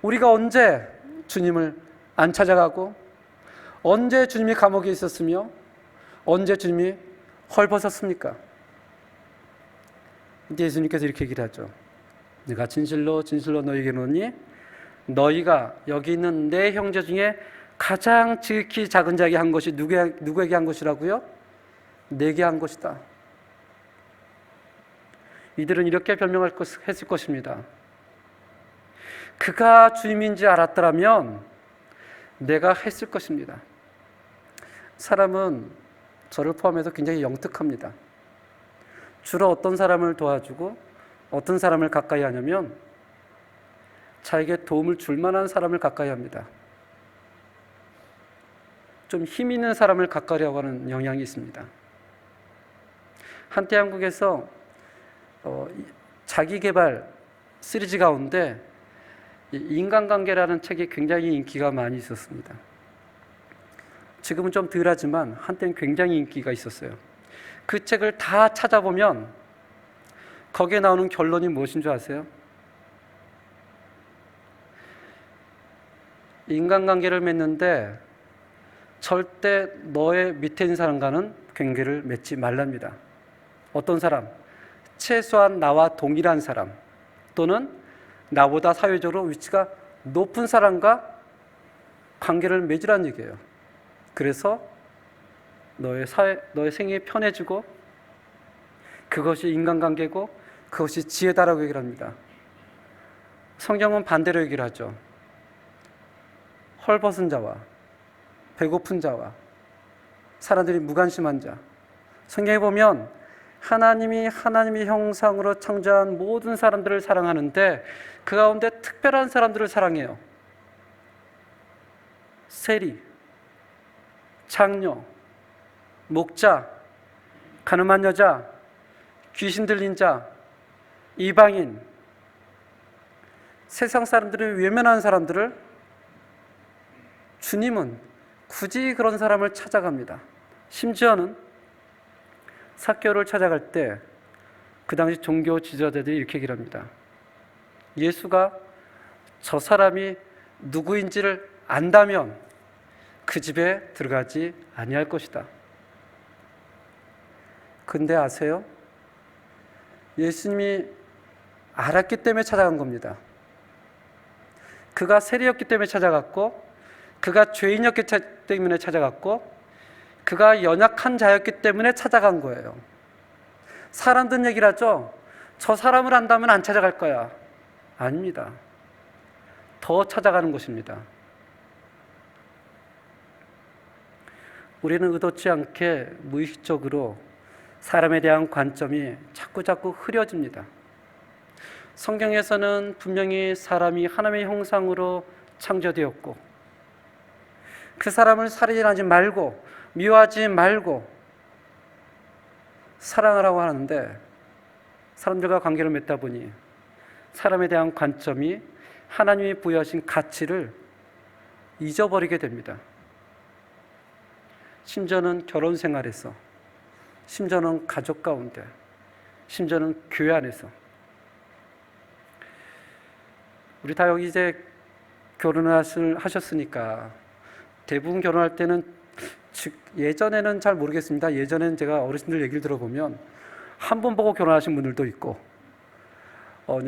A: 우리가 언제 주님을 안 찾아가고 언제 주님이 감옥에 있었으며 언제 주님이 헐벗었습니까? 예수님께서 이렇게 얘기를 하죠. 내가 진실로 진실로 너희에게 이르노니 너희가 여기 있는 내 형제 중에 가장 지극히 작은 자에게 한 것이 누구에게 한 것이라고요? 내게 한 것이다. 이들은 이렇게 변명했을 것입니다. 그가 주님인지 알았더라면 내가 했을 것입니다. 사람은 저를 포함해서 굉장히 영특합니다. 주로 어떤 사람을 도와주고 어떤 사람을 가까이 하냐면 자에게 도움을 줄 만한 사람을 가까이 합니다. 좀 힘 있는 사람을 가까이 하고 하는 영향이 있습니다. 한때 한국에서 자기계발 시리즈 가운데 인간관계라는 책이 굉장히 인기가 많이 있었습니다. 지금은 좀 덜하지만 한때는 굉장히 인기가 있었어요. 그 책을 다 찾아보면 거기에 나오는 결론이 무엇인 줄 아세요? 인간관계를 맺는데 절대 너의 밑에 있는 사람과는 관계를 맺지 말랍니다. 어떤 사람? 최소한 나와 동일한 사람 또는 나보다 사회적으로 위치가 높은 사람과 관계를 맺으라는 얘기예요. 그래서 너의 생이 편해지고 그것이 인간관계고 그것이 지혜다라고 얘기를 합니다. 성경은 반대로 얘기를 하죠. 헐벗은 자와 배고픈 자와 사람들이 무관심한 자. 성경에 보면 하나님이 하나님의 형상으로 창조한 모든 사람들을 사랑하는데 그 가운데 특별한 사람들을 사랑해요. 세리, 창녀, 목자, 가늠한 여자, 귀신 들린 자, 이방인, 세상 사람들을 외면하는 사람들을 주님은 굳이 그런 사람을 찾아갑니다. 심지어는 삭개오를 찾아갈 때 그 당시 종교 지도자들이 이렇게 얘기를 합니다. 예수가 저 사람이 누구인지를 안다면 그 집에 들어가지 아니할 것이다. 근데 아세요? 예수님이 알았기 때문에 찾아간 겁니다. 그가 세리였기 때문에 찾아갔고 그가 죄인이었기 때문에 찾아갔고 그가 연약한 자였기 때문에 찾아간 거예요. 사람들은 얘기를 하죠. 저 사람을 안다면 안 찾아갈 거야. 아닙니다. 더 찾아가는 것입니다. 우리는 의도치 않게 무의식적으로 사람에 대한 관점이 자꾸 흐려집니다. 성경에서는 분명히 사람이 하나님의 형상으로 창조되었고 그 사람을 살인하지 말고 미워하지 말고 사랑하라고 하는데 사람들과 관계를 맺다 보니 사람에 대한 관점이 하나님이 부여하신 가치를 잊어버리게 됩니다. 심지어는 결혼 생활에서, 심지어는 가족 가운데, 심지어는 교회 안에서. 우리 다 여기 이제 결혼을 하셨으니까 대부분 결혼할 때는 예전에는 잘 모르겠습니다. 예전에는 제가 어르신들 얘기를 들어보면 한 번 보고 결혼하신 분들도 있고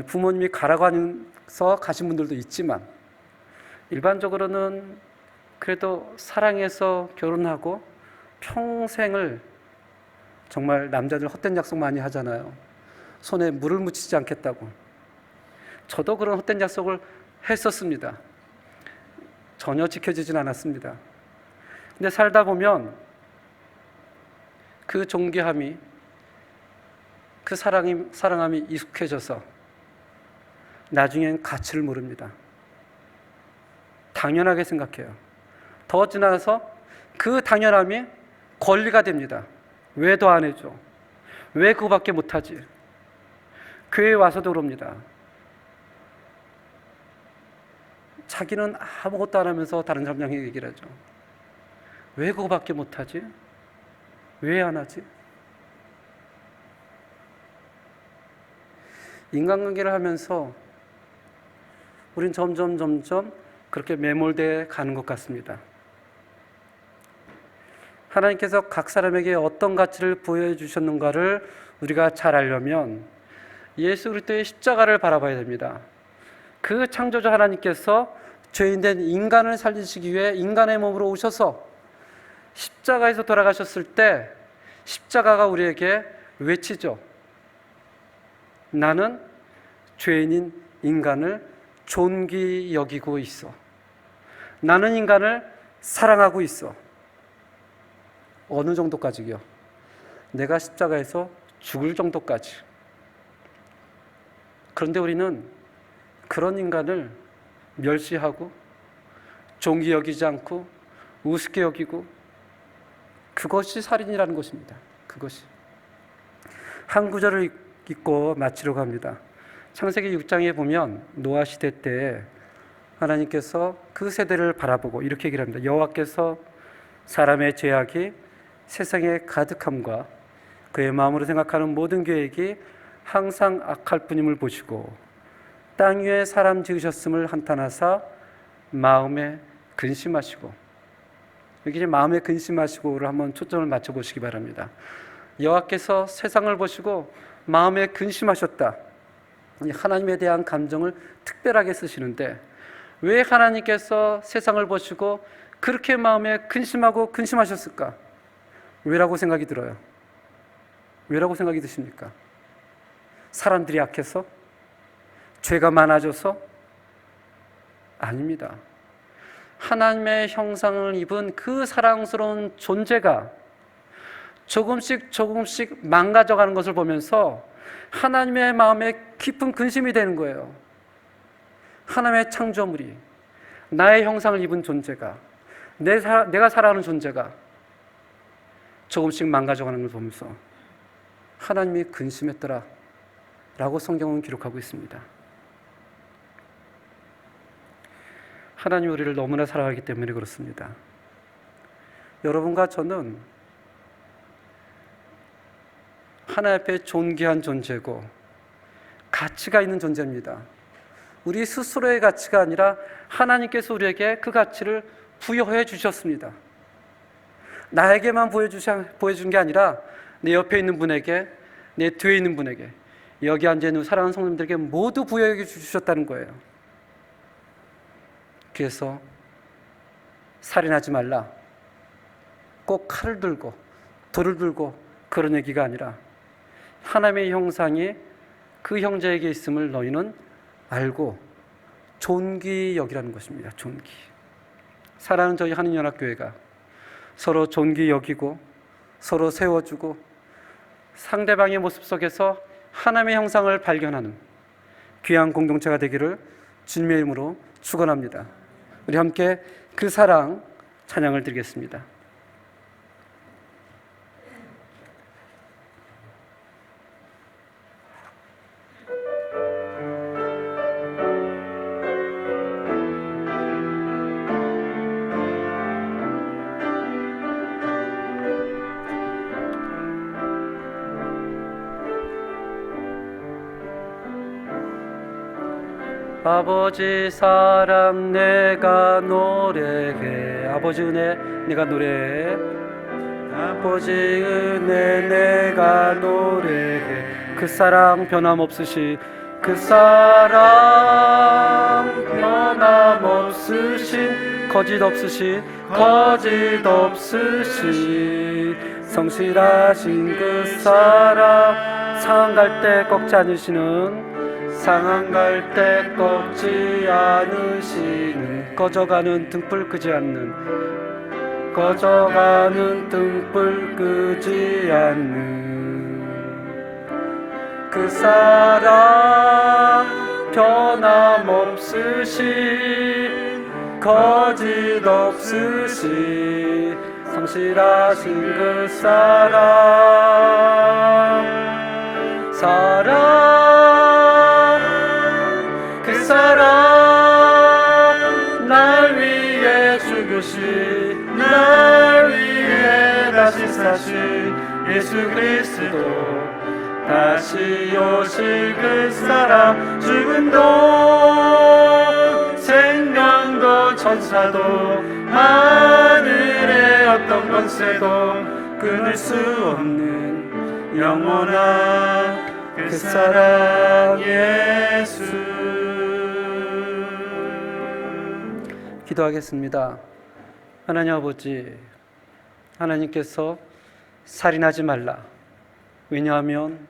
A: 부모님이 가라고 하면서 가신 분들도 있지만 일반적으로는 그래도 사랑해서 결혼하고 평생을 정말 남자들 헛된 약속 많이 하잖아요. 손에 물을 묻히지 않겠다고. 저도 그런 헛된 약속을 했었습니다. 전혀 지켜지진 않았습니다. 근데 살다 보면 그 존귀함이 그 사랑함이 익숙해져서 나중엔 가치를 모릅니다. 당연하게 생각해요. 더 지나서 그 당연함이 권리가 됩니다. 왜 더 안 해줘? 왜 그거밖에 못하지? 교회에 와서도 그럽니다. 자기는 아무것도 안 하면서 다른 사람 향해 얘기를 하죠. 왜 그거밖에 못하지? 왜 안 하지? 인간관계를 하면서 우린 점점 그렇게 매몰돼 가는 것 같습니다. 하나님께서 각 사람에게 어떤 가치를 보여주셨는가를 우리가 잘 알려면 예수 그리스도의 십자가를 바라봐야 됩니다. 그 창조주 하나님께서 죄인된 인간을 살리시기 위해 인간의 몸으로 오셔서 십자가에서 돌아가셨을 때 십자가가 우리에게 외치죠. 나는 죄인인 인간을 존귀 여기고 있어. 나는 인간을 사랑하고 있어. 어느 정도까지요? 내가 십자가에서 죽을 정도까지. 그런데 우리는 그런 인간을 멸시하고 존귀 여기지 않고 우습게 여기고 그것이 살인이라는 것입니다. 그것이. 한 구절을 읽고 마치려고 합니다. 창세기 6장에 보면 노아 시대 때 하나님께서 그 세대를 바라보고 이렇게 얘기를 합니다. 여호와께서 사람의 죄악이 세상에 가득함과 그의 마음으로 생각하는 모든 계획이 항상 악할 뿐임을 보시고 땅 위에 사람 지으셨음을 한탄하사 마음에 근심하시고, 여기 이제 마음에 근심하시고를 한번 초점을 맞춰 보시기 바랍니다. 여호와께서 세상을 보시고 마음에 근심하셨다. 하나님에 대한 감정을 특별하게 쓰시는데 왜 하나님께서 세상을 보시고 그렇게 마음에 근심하고 근심하셨을까? 왜라고 생각이 들어요? 왜라고 생각이 드십니까? 사람들이 약해서? 죄가 많아져서? 아닙니다. 하나님의 형상을 입은 그 사랑스러운 존재가 조금씩 망가져가는 것을 보면서 하나님의 마음에 깊은 근심이 되는 거예요. 하나님의 창조물이, 나의 형상을 입은 존재가, 내가 살아가는 존재가 조금씩 망가져가는 걸 보면서 하나님이 근심했더라 라고 성경은 기록하고 있습니다. 하나님 우리를 너무나 사랑하기 때문에 그렇습니다. 여러분과 저는 하나님 앞에 존귀한 존재고 가치가 있는 존재입니다. 우리 스스로의 가치가 아니라 하나님께서 우리에게 그 가치를 부여해 주셨습니다. 나에게만 보여준 게 아니라 내 옆에 있는 분에게, 내 뒤에 있는 분에게, 여기 앉아있는 사랑하는 성도님들에게 모두 부여해 주셨다는 거예요. 그래서 살인하지 말라, 꼭 칼을 들고 돌을 들고 그런 얘기가 아니라 하나님의 형상이 그 형제에게 있음을 너희는 알고 존귀 여기라는 것입니다. 존귀. 사랑하는 저희 한인연합교회가 서로 존귀 여기고 서로 세워주고 상대방의 모습 속에서 하나님의 형상을 발견하는 귀한 공동체가 되기를 주님의 이름으로 축원합니다. 우리 함께 그 사랑 찬양을 드리겠습니다. 아버지 사랑 내가 노래해, 아버지 은혜 내가 노래해, 아버지 은혜 내가 노래해, 그 사랑 변함없으시, 그 사랑 변함없으신, 거짓 없으시 성실하신 그 사랑, 상한 갈 때 꺾지 않으시는, 상한 갈 때 꺾지 않으시는, 꺼져가는 등불 끄지 않는, 꺼져가는 등불 끄지 않는 그 사랑 변함없으시, 거짓 없으시 성실하신 그 사랑, 그 사랑 날 위해 죽으신, 날 위해 다시 사신 예수 그리스도, 다시 오실 그 사랑, 죽음도 생명도 천사도 하늘의 어떤 권세도 끊을 수 없는 영원한 그 사랑 예수. 기도하겠습니다. 하나님 아버지, 하나님께서 살인하지 말라, 왜냐하면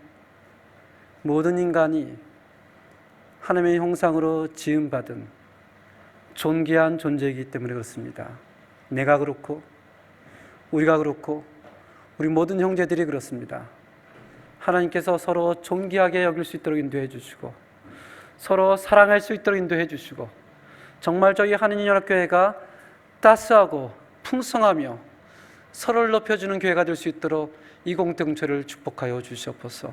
A: 모든 인간이 하나님의 형상으로 지음받은 존귀한 존재이기 때문에 그렇습니다. 내가 그렇고 우리가 그렇고 우리 모든 형제들이 그렇습니다. 하나님께서 서로 존귀하게 여길 수 있도록 인도해 주시고 서로 사랑할 수 있도록 인도해 주시고, 정말 저희 한인연합교회가 따스하고 풍성하며 서로를 높여주는 교회가 될 수 있도록 이 공동체를 축복하여 주시옵소서.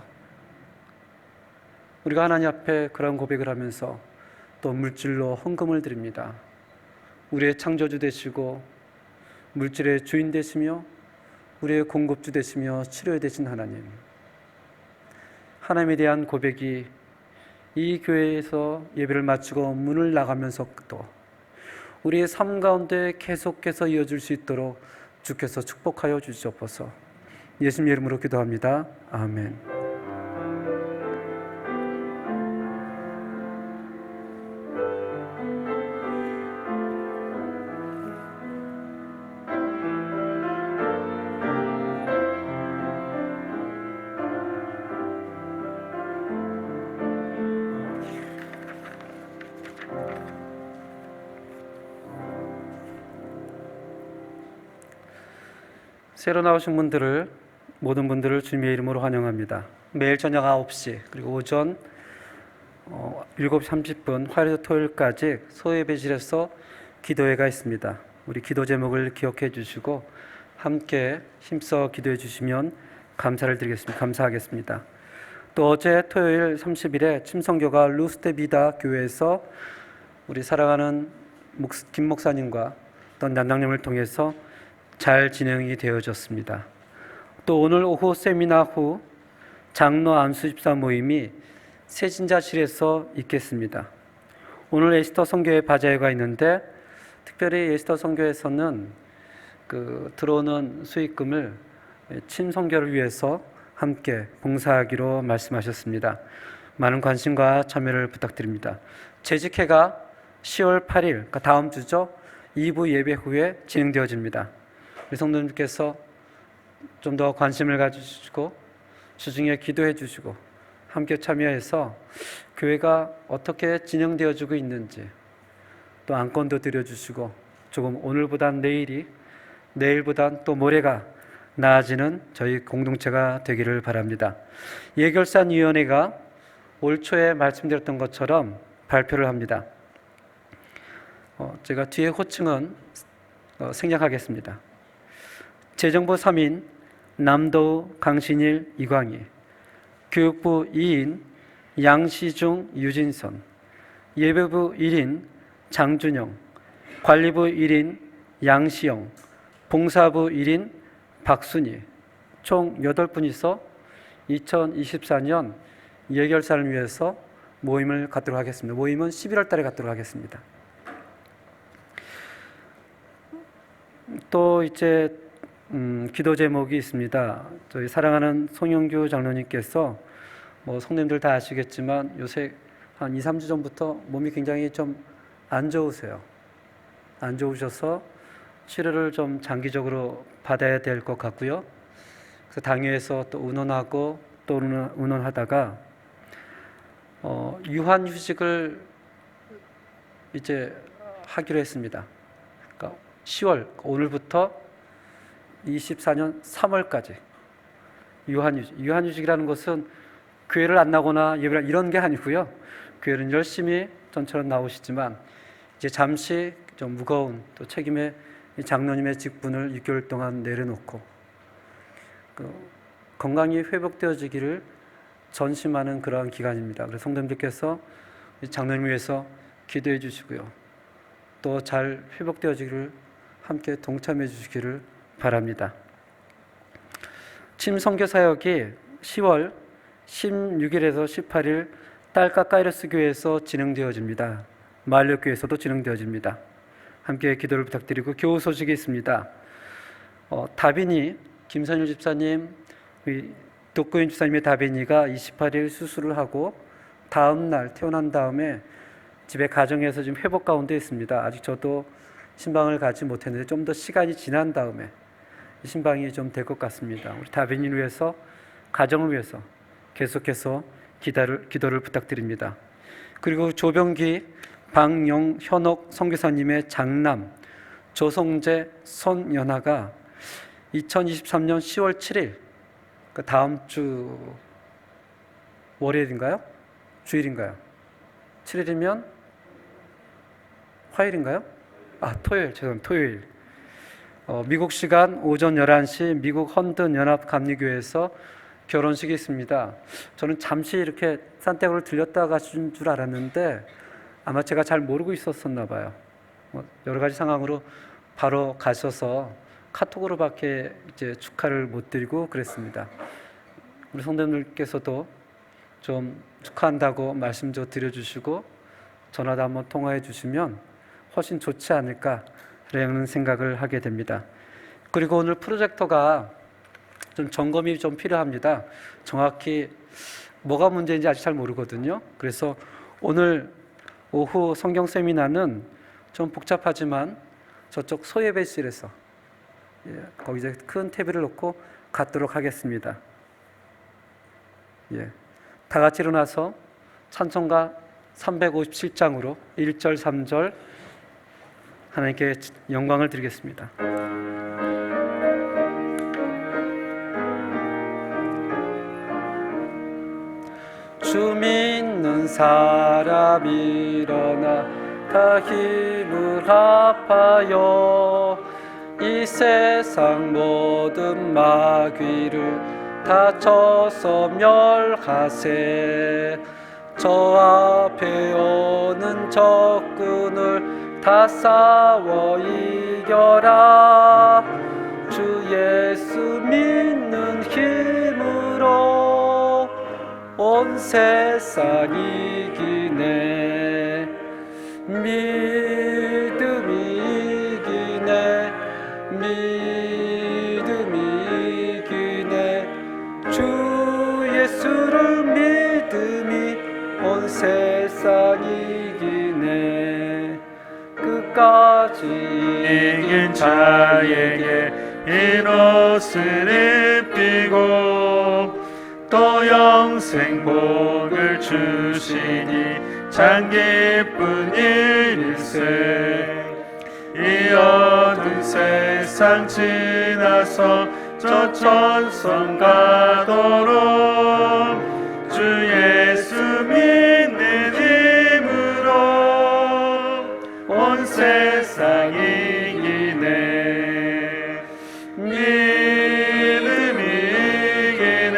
A: 우리가 하나님 앞에 그런 고백을 하면서 또 물질로 헌금을 드립니다. 우리의 창조주 되시고 물질의 주인 되시며 우리의 공급주 되시며 치료해 되신 하나님, 하나님에 대한 고백이 이 교회에서 예배를 마치고 문을 나가면서도 우리의 삶 가운데 계속해서 이어질 수 있도록 주께서 축복하여 주시옵소서. 예수님 이름으로 기도합니다. 아멘. 새로 나오신 분들을, 모든 분들을 주님의 이름으로 환영합니다. 매일 저녁 9시 그리고 오전 7시 30분 화요일부터 토요일까지 소예배실에서 기도회가 있습니다. 우리 기도 제목을 기억해 주시고 함께 힘써 기도해 주시면 감사를 드리겠습니다. 감사하겠습니다. 또 어제 토요일 30일에 침성교가 루스테비다 교회에서 우리 사랑하는 김 목사님과 또 남장님을 통해서 잘 진행이 되어졌습니다. 또 오늘 오후 세미나 후 장로 안수 집사 모임이 세진자실에서 있겠습니다. 오늘 에스터 선교회 바자회가 있는데 특별히 에스터 선교회에서는 들어오는 수익금을 친선교를 위해서 함께 봉사하기로 말씀하셨습니다. 많은 관심과 참여를 부탁드립니다. 재직회가 10월 8일, 그러니까 다음 주죠. 2부 예배 후에 진행되어집니다. 우리 성도님께서 좀 더 관심을 가지시고 주중에 기도해 주시고 함께 참여해서 교회가 어떻게 진행되어지고 있는지 또 안건도 드려주시고 조금 오늘보단 내일이, 내일보단 또 모레가 나아지는 저희 공동체가 되기를 바랍니다. 예결산위원회가 올 초에 말씀드렸던 것처럼 발표를 합니다. 제가 뒤에 호칭은 생략하겠습니다. 재정부 3인 남도우, 강신일, 이광희, 교육부 2인 양시중, 유진선, 예배부 1인 장준영, 관리부 1인 양시영, 봉사부 1인 박순희, 총 8분이서 2024년 예결산을 위해서 모임을 갖도록 하겠습니다. 모임은 11월 달에 갖도록 하겠습니다. 또 이제 기도 제목이 있습니다. 저희 사랑하는 송영규 장로님께서 성도님들 다 아시겠지만 요새 한 2-3주 전부터 몸이 굉장히 좀 안 좋으세요. 안 좋으셔서 치료를 좀 장기적으로 받아야 될 것 같고요. 그래서 당회에서 또 의논하고 또 의논하다가 유한 휴직을 이제 하기로 했습니다. 그러니까 10월, 오늘부터 24년 3월까지 유한휴직이라는 것은 교회를 안 나거나 예배를 이런 게 아니고요. 교회는 열심히 전처럼 나오시지만 이제 잠시 좀 무거운 또 책임의 장로님의 직분을 6개월 동안 내려놓고 건강이 회복되어지기를 전심하는 그러한 기간입니다. 그래서 성도님들께서 장로님 위해서 기도해 주시고요. 또 잘 회복되어지기를 함께 동참해 주시기를 바랍니다. 침선교 사역이 10월 16일에서 18일 딸까 카이로스 교회에서 진행되어집니다. 마을교회에서도 진행되어집니다. 함께 기도를 부탁드리고 교우 소식이 있습니다. 다빈이 김선일 집사님, 독거인 집사님의 다빈이가 28일 수술을 하고 다음 날 태어난 다음에 집에 가정에서 지금 회복 가운데 있습니다. 아직 저도 신방을 가지 못했는데 좀 더 시간이 지난 다음에 신방이 좀 될 것 같습니다. 우리 다빈이를 위해서, 가정을 위해서 계속해서 기도를 부탁드립니다. 그리고 조병기, 박영현옥 선교사님의 장남 조성재, 손연아가 2023년 10월 7일, 그 다음 주 월요일인가요? 주일인가요? 7일이면 화요일인가요? 토요일, 죄송합니다. 토요일 미국 시간 오전 11시 미국 헌든 연합 감리교회에서 결혼식이 있습니다. 저는 잠시 이렇게 산티아고를 들렸다 가신 줄 알았는데 아마 제가 잘 모르고 있었었나 봐요. 여러 가지 상황으로 바로 가셔서 카톡으로밖에 이제 축하를 못 드리고 그랬습니다. 우리 성도님들께서도 좀 축하한다고 말씀 좀 드려주시고 전화도 한번 통화해 주시면 훨씬 좋지 않을까라는 생각을 하게 됩니다. 그리고 오늘 프로젝터가 좀 점검이 좀 필요합니다. 정확히 뭐가 문제인지 아직 잘 모르거든요. 그래서 오늘 오후 성경 세미나는 좀 복잡하지만 저쪽 소예배실에서 거기서 큰 TV를 놓고 갖도록 하겠습니다. 다 같이 일어나서 찬송가 357장으로 1절 3절 하나님께 영광을 드리겠습니다. 주 믿는 사람 일어나 다 힘을 합하여 이 세상 모든 마귀를 다 쳐서 멸하세. 저 앞에 오는 적군을 다 싸워 이겨라. 주 예수 믿는 힘으로 온 세상 이기네. 믿음이 이기네. 믿음이 이기네. 주 예수를 믿음이 온 세상 이기네. 끝까지
C: 이긴 자에게 이 옷을 입히고 또 영생 복을 주시니 참 기쁜 일일세. 이 어두운 세상 지나서 저 천성 가도록 주 예수 믿는 힘으로 온 세상 이기네. 믿음이 이기네.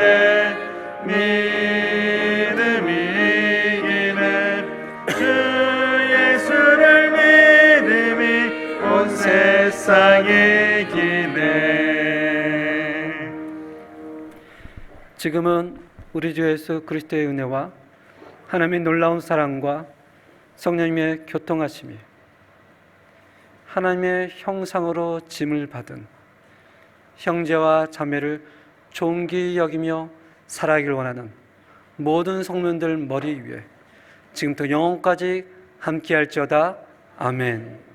C: 믿음이 이기네. 주 예수를 믿음이 온 세상 이기네.
A: 지금은 우리 주 예수 그리스도의 은혜와 하나님의 놀라운 사랑과 성령님의 교통하심이 하나님의 형상으로 짐을 받은 형제와 자매를 존귀히 여기며 살아가길 원하는 모든 성도들 머리 위에 지금부터 영원까지 함께할지어다. 아멘.